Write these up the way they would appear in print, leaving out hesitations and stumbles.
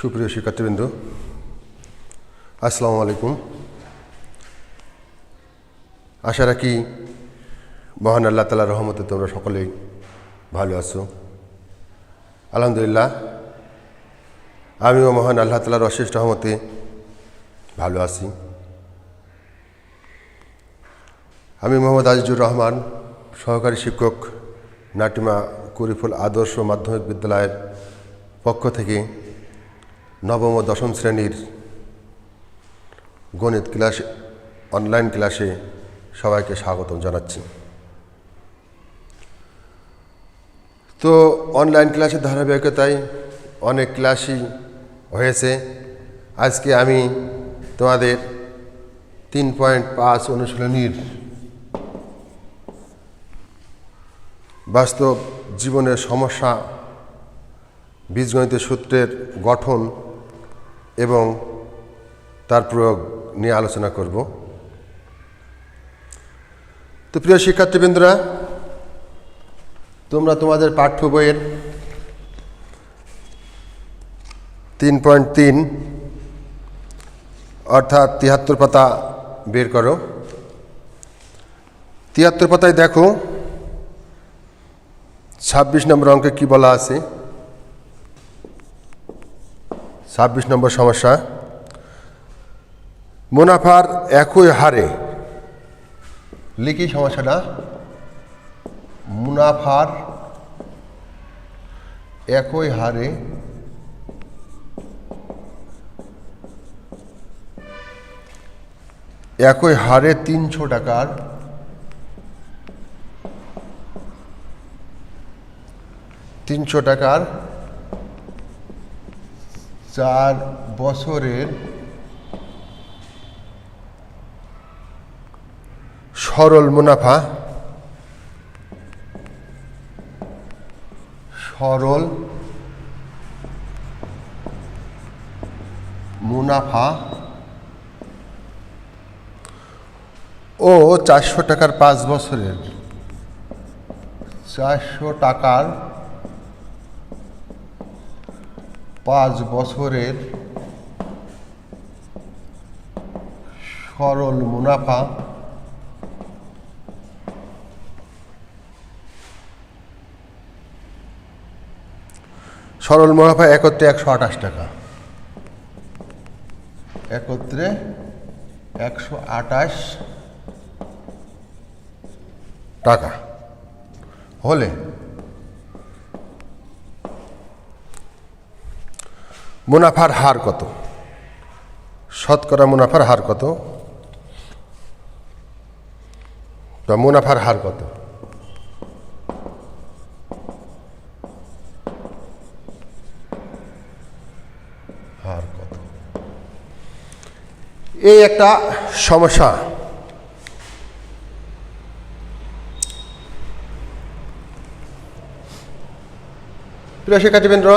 সুপ্রিয় শিক্ষার্থীবৃন্দ, আসসালামু আলাইকুম। আশা রাখি মহান আল্লাহ তাআলার রহমতে তোমরা সকলেই ভালো আছো। আলহামদুলিল্লাহ, আমিও মহান আল্লাহ তাআলার অশেষ রহমতে ভালো আছি। আমি মোহাম্মদ আজিজুর রহমান, সহকারী শিক্ষক, নাটিমা কুরিফুল আদর্শ মাধ্যমিক বিদ্যালয়ের পক্ষ থেকে নবম ও দশম শ্রেণীর গণিত ক্লাস অনলাইন ক্লাসে সবাইকে স্বাগতম জানাচ্ছি। তো অনলাইন ক্লাসের ধারাবাহিকতায় অনেক ক্লাসই হয়েছে। আজকে আমি তোমাদের 3.5 অনুশীলনীর বাস্তব জীবনের সমস্যা, বীজগণিতের সূত্রের গঠন এবং তার প্রয়োগ নিয়ে আলোচনা করব। তো প্রিয় শিক্ষার্থীবৃন্দরা, তোমরা তোমাদের পাঠ্য বইয়ের 3.3 অর্থাৎ 73 পাতা বের করো। 73 পাতায় দেখো 26 নম্বর অঙ্কে কি বলা আছে। 26 নম্বর সমস্যা, মুনাফার একই হারে, লিখি সমস্যাটা, মুনাফার একই হারে একই হারে 300 টাকার 4 বছরের সরল মুনাফা ও 400 টাকার 5 বছরের 400 টাকার 5 বছরের সরল মুনাফা একত্রে 128 টাকা, একত্রে 128 টাকা হলে মুনাফার হার কত? শতকরা মুনাফার হার কত? বা মুনাফার হার কত? এই একটা সমস্যা। প্রিয় শিক্ষার্থীবৃন্দ,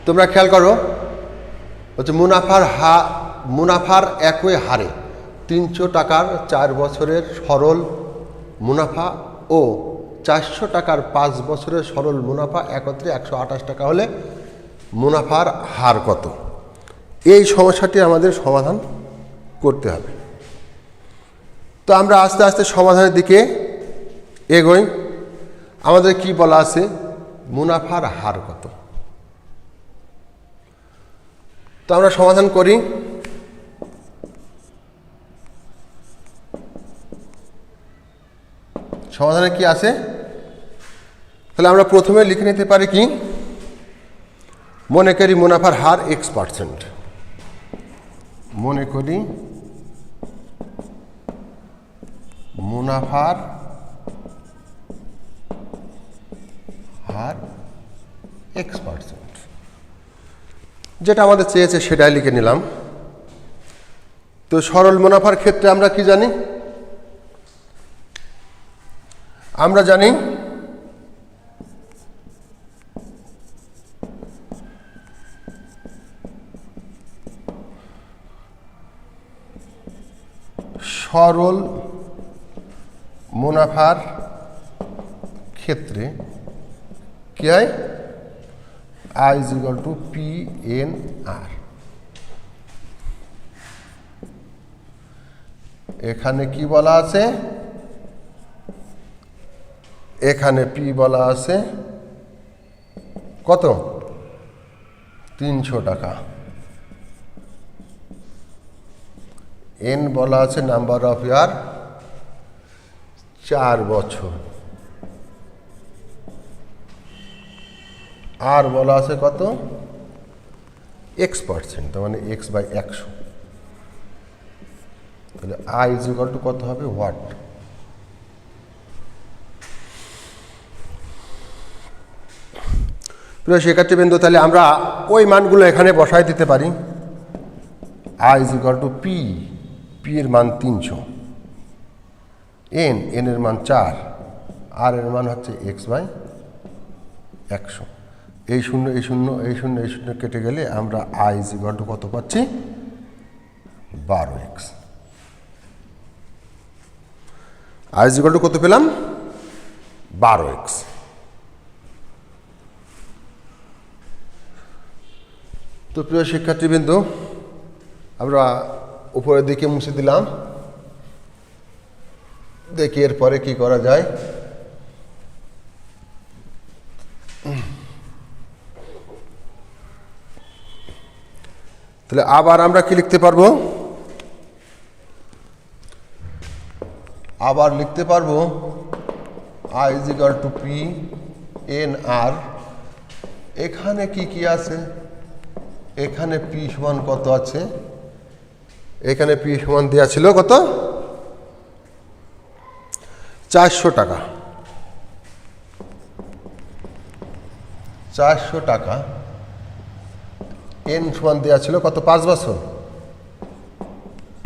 তোমরা খেয়াল করো, হচ্ছে মুনাফার একই হারে 300 টাকার 4 বছরের সরল মুনাফা ও 400 টাকার 5 বছরের সরল মুনাফা একত্রে 128 টাকা হলে মুনাফার হার কত? এই সমস্যাটি আমাদের সমাধান করতে হবে। তো আমরা আস্তে আস্তে সমাধানের দিকে এগোই। আমাদের কি বলা আছে? মুনাফার হার কত? তো আমরা সমাধান করি। সমাধানে কি আছে? তাহলে আমরা প্রথমে লিখে নিতে পারি কি, মনে করি মুনাফার হার x%। মনে করি মুনাফার হার x%, যেটা আমাদের চেয়েছে সেটাই লিখে নিলাম। তো সরল মুনাফার ক্ষেত্রে আমরা কি জানি? আমরা জানি সরল মুনাফার ক্ষেত্রে কি হয়? I is equal to P N R. এখানে কি বলা আছে, এখানে পি বলা আছে কত, 300 টাকা। এন বলা আছে নাম্বার অফ ইয়ার, 4 বছর। আর বলা আছে কত, x%, তার মানে x/100। তাহলে আই ইজ ইকুয়াল টু কত হবে, হোয়াট। প্রিয় শিক্ষার্থীবৃন্দ, তাহলে আমরা ওই মানগুলো এখানে বসাই দিতে পারি। I is equal to P, P এর মান 300, এন, এন এর মান 4, আর এর মান হচ্ছে x/100। এই শূন্য এই শূন্য এই শূন্য এই শূন্য কেটে গেলে আমরা আই ইজ ইকুয়াল টু কত পাচ্ছি, 12x। I is equal two কত পেলাম, 12x। তো প্রিয় শিক্ষার্থীবৃন্দ, আমরা উপরের দিকে মুছে দিলাম, দেখি এরপরে কি করা যায়। তাহলে আবার আমরা কি লিখতে পারবো, আবার লিখতে পারবো I is equal to P N R. এখানে কি কি আছে, এখানে পি সমান কত আছে, এখানে পি সমান দেওয়া ছিল কত, 400 টাকা। 400 টাকা। এন সমান দেওয়া ছিল কত, 5 বছর,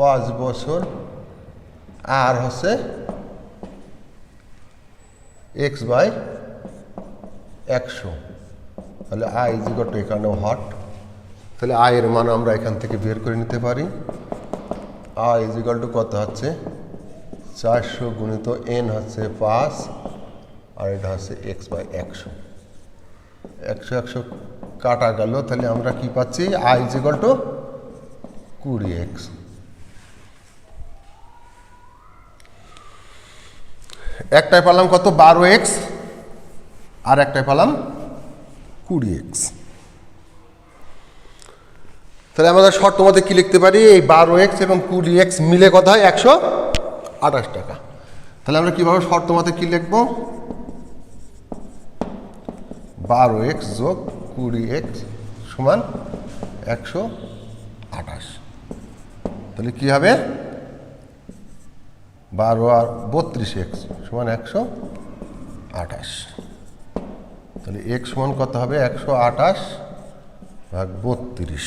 5 বছর। আর হচ্ছে x/100। তাহলে আই ইজ ইকুয়াল টু এখানে হট। তাহলে আই এর মান আমরা এখান থেকে বের করে নিতে পারি। আই ইজ ইকুয়াল টু কত হচ্ছে, 400 গুণিত এন হচ্ছে 5, আর এটা হচ্ছে x/100। 100 কাটা গেল, তাহলে আমরা কি পাচ্ছি, I is equal two 20x। একটাই পেলাম কত, 12x, আর একটাই পেলাম 20x। তাহলে আমাদের শর্ত মতে কি লিখতে পারি, এই 12x এবং 20x মিলে কত হয়, 128 টাকা। তাহলে আমরা কিভাবে শর্ত মতে কি লিখবো, 12x যোগ 20x সমান 128। তাহলে কি হবে, 12 আর 32x সমান 128। তাহলে x সমান কত হবে, 128 ভাগ 32।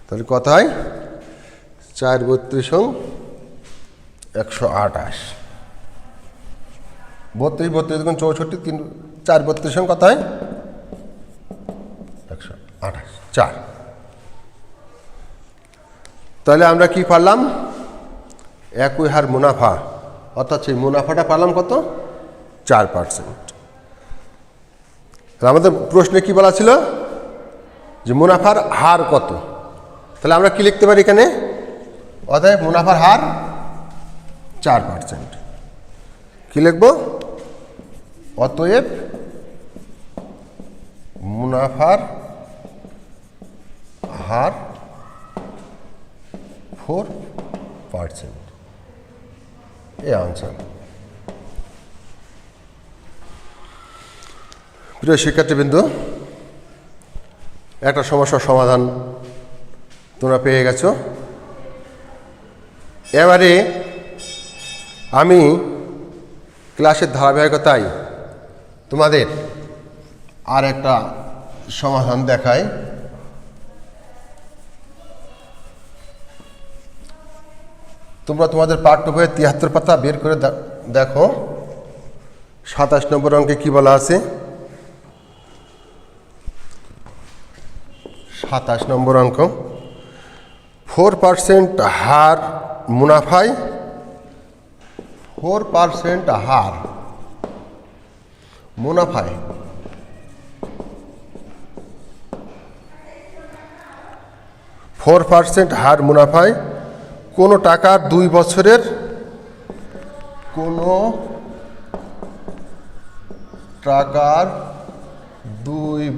তাহলে কত হয়, 4 32 128। 32 32 গুণ 64, 3 4 32 কত হয়, 128, 4। তাহলে আমরা কি পারলাম, একই হার মুনাফা, অর্থাৎ সেই মুনাফাটা পেলাম কত, 4%। আমাদের প্রশ্নে কি বলা ছিল যে মুনাফার হার কত। তাহলে আমরা কি লিখতে পারি এখানে, অতএব মুনাফার হার 4%। কি লিখব, অতএব মুনাফার হার 4%। এই আনসার। প্রিয় শিক্ষার্থীবৃন্দ, একটা সমস্যার সমাধান তোমরা পেয়ে গেছো। এবারে আমি ক্লাসের ধারাবাহিকতায় তোমাদের আর একটা সমাধান দেখাই। তোমরা তোমাদের পাঠ্য বইয়ের 73 পাতা বের করে দেখো, 27 নম্বর অঙ্কে কি বলা আছে। 27 নম্বর অঙ্ক, 4% হার মুনাফায় 4% হার মুনাফায় 4% হার মুনাফায় কোনো টাকার 2 বছরের কোনো টাকার 2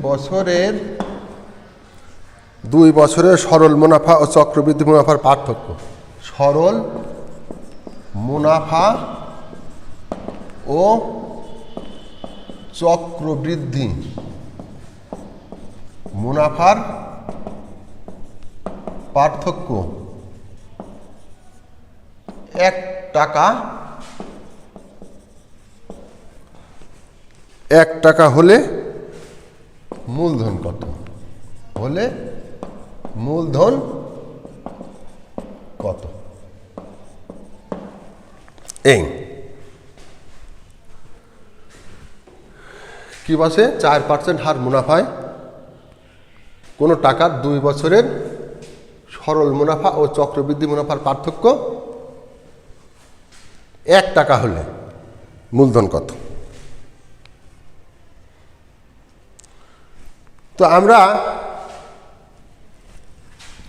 বছরের সরল মুনাফা ও চক্রবৃদ্ধি মুনাফার পার্থক্য। সরল মুনাফা ও চক্রবৃদ্ধি মুনাফার পার্থক্য। 1 টাকা হলে মূলধন কত? হলে মূলধন কত? এই কি বলছে? 4% হার মুনাফায় কোনো টাকার 2 বছরের সরল মুনাফা ও চক্রবৃদ্ধি মুনাফার পার্থক্য 1 টাকা হলে মূলধন কত? তো আমরা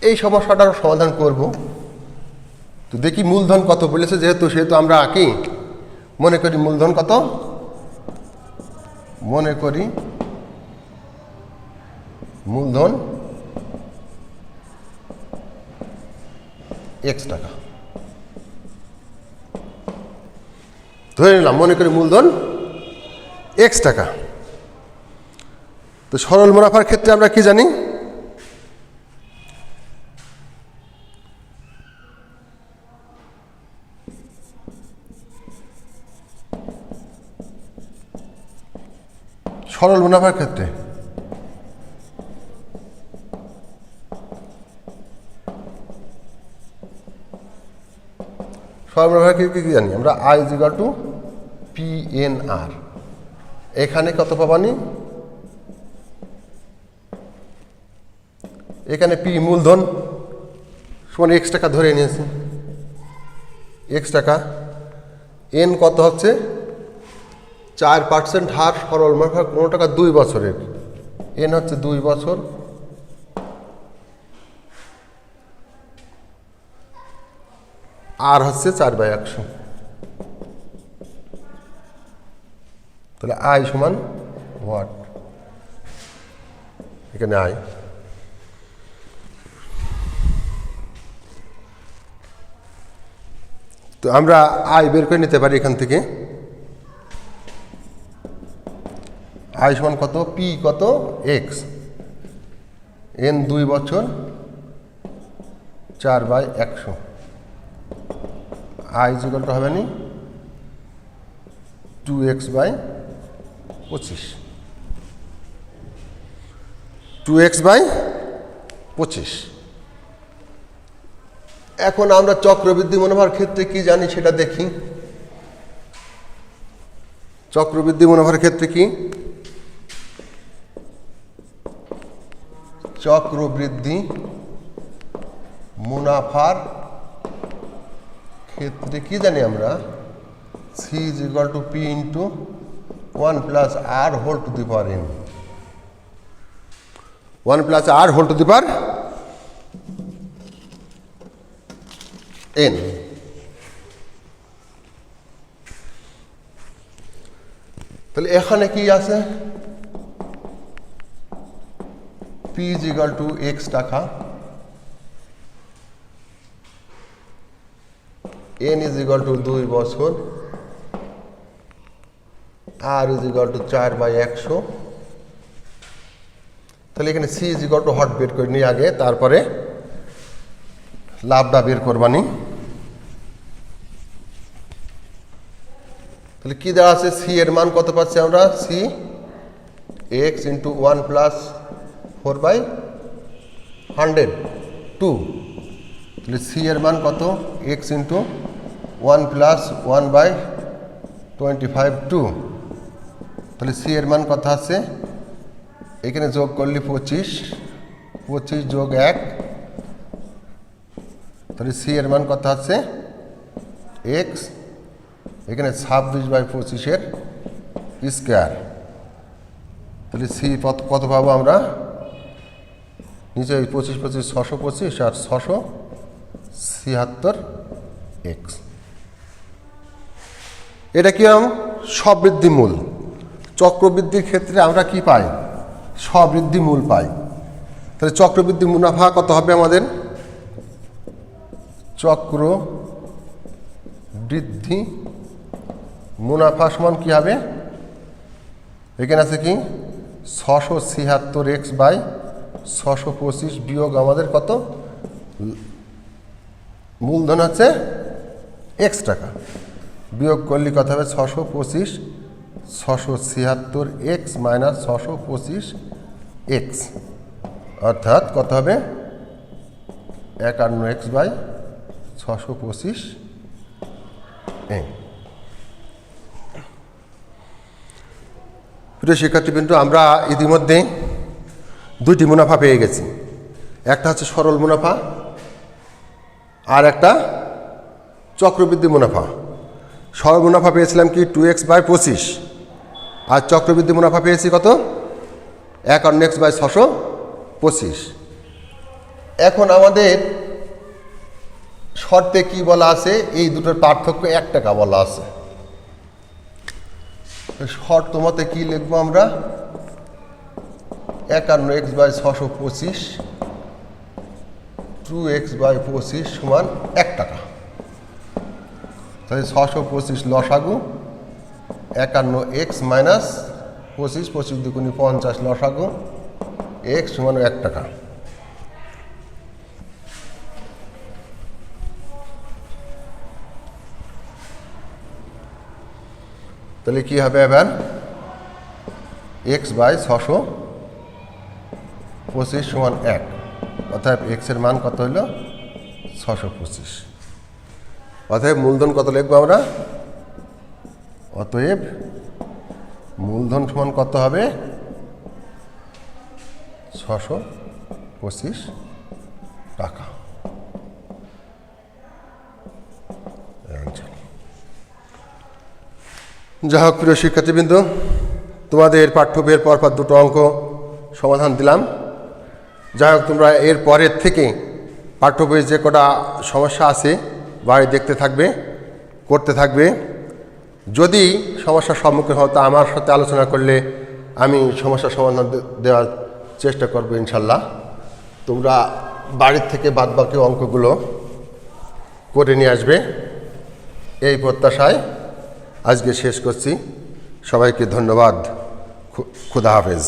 এই সমস্যাটার সমাধান করব। তো দেখি মূলধন কত বলেছে, সেহেতু আমরা কি মনে করি মূলধন কত? মনে করি মূলধন x টাকা। ধরে নিলাম মনে করি মূলধন x টাকা। তো সরল মুনাফার ক্ষেত্রে আমরা কি জানি? সরল মুনাফার ক্ষেত্রে সরল মুনাফার ক্ষেত্রে কি জানি আমরা? I = PNR। এখানে কত পাবানি? এখানে P মূলধন সমান x টাকা ধরে নিয়েছি। x টাকা। N কত হচ্ছে? 4% হার সরল মুনাফা কোনো টাকা 2 বছরের। N হচ্ছে 2 বছর। আর হচ্ছে 4/100। তাহলে I সমান হোয়াট? এখানে I। তো আমরা I বের করে নিতে পারি এখান থেকে। I সমান কত? P কত? X। N 2 বছর 4/100। I = হবে নি 2x/25। 2x/25। এখন আমরা চক্রবৃদ্ধি মুনাফার ক্ষেত্রে কি জানি সেটা দেখি। চক্রবৃদ্ধি মুনাফার ক্ষেত্রে কি? চক্রবৃদ্ধি মুনাফার ক্ষেত্রে কি জানি আমরা? C = P × 1 + R whole to the power n। 1 + R whole to the power n। তাহলে এখানে কি আছে? P = x টাকা, n = 2 বছর, R = 4/100। তাহলে এখানে C = হট বের করে নিয়ে আগে, তারপরে লাভটা বের করবানি। তাহলে কি দেওয়া আছে? C এর মান কত পাচ্ছি আমরা? C x × 1 + 4/100 2। তাহলে C এর মান কত? x × 1 + 1/25 2। তাহলে C এর মান কত আছে? এখানে যোগ করলে 25, 25 + 1। তাহলে C এর মান কত আছে? x। এখানে 26/25 এর স্কয়ার। তাহলে সি কত পাবো আমরা, নিচে 25 25 625 আর 676 এক্স। এটা কি সবৃদ্ধি মূল। চক্রবৃদ্ধির ক্ষেত্রে আমরা কি পাই, সবৃদ্ধি মূল পাই। তাহলে চক্রবৃদ্ধি মুনাফা কত হবে আমাদের, চক্র বৃদ্ধি মুনাফা সমান কি হবে, এখানে আছে কি 676 এক্স বাই 625 বিয়োগ আমাদের কত, মূলধন আছে এক্স টাকা, বিয়োগ করলে কত হবে 625 676 এক্স মাইনাস 625 এক্স, অর্থাৎ কত হবে 51 এক্স বাই 625 এম। প্রিয় শিক্ষার্থীবৃন্দ, আমরা ইতিমধ্যে দুইটি মুনাফা পেয়ে গেছি। একটা হচ্ছে সরল মুনাফা আর একটা চক্রবৃদ্ধি মুনাফা। সরল মুনাফা পেয়েছিলাম কি 2x বাই 25, আর চক্রবৃদ্ধি মুনাফা পেয়েছি কত 51x বাই 625। এখন আমাদের শর্তে কি বলা আছে, এই দুটোর পার্থক্য 1 টাকা বলা আছে। শর্ত মতে কি লিখবো আমরা, 51x বাই 625 2x বাই 25 সমান 1 টাকা। তাহলে 625 লসাগু, 51x মাইনাস 25 25 দুগুণে 50 লসাগু, x সমান 1 টাকা। তাহলে কি হবে এবার, x বাই 625 সমান 1, অর্থাৎ x এর মান কত হইল 625। অতএব মূলধন কত লিখবো আমরা, অতএব মূলধন সমান কত হবে 625 টাকা। যাই হোক প্রিয় শিক্ষার্থীবৃন্দ, তোমাদের পাঠ্য বইয়ের পরপর দুটো অঙ্ক সমাধান দিলাম। যাই হোক তোমরা এর পরের থেকে পাঠ্য বইয়ে যে কটা সমস্যা আছে বাড়ি দেখতে থাকবে, করতে থাকবে। যদি সমস্যার সম্মুখীন হও তা আমার সাথে আলোচনা করলে আমি সমস্যার সমাধান দেওয়ার চেষ্টা করব ইনশাল্লাহ। তোমরা বাড়ির থেকে বাদবাকি অঙ্কগুলো করে নিয়ে আসবে, এই প্রত্যাশায় আজকে শেষ করছি। সবাইকে ধন্যবাদ। খুদা হাফেজ।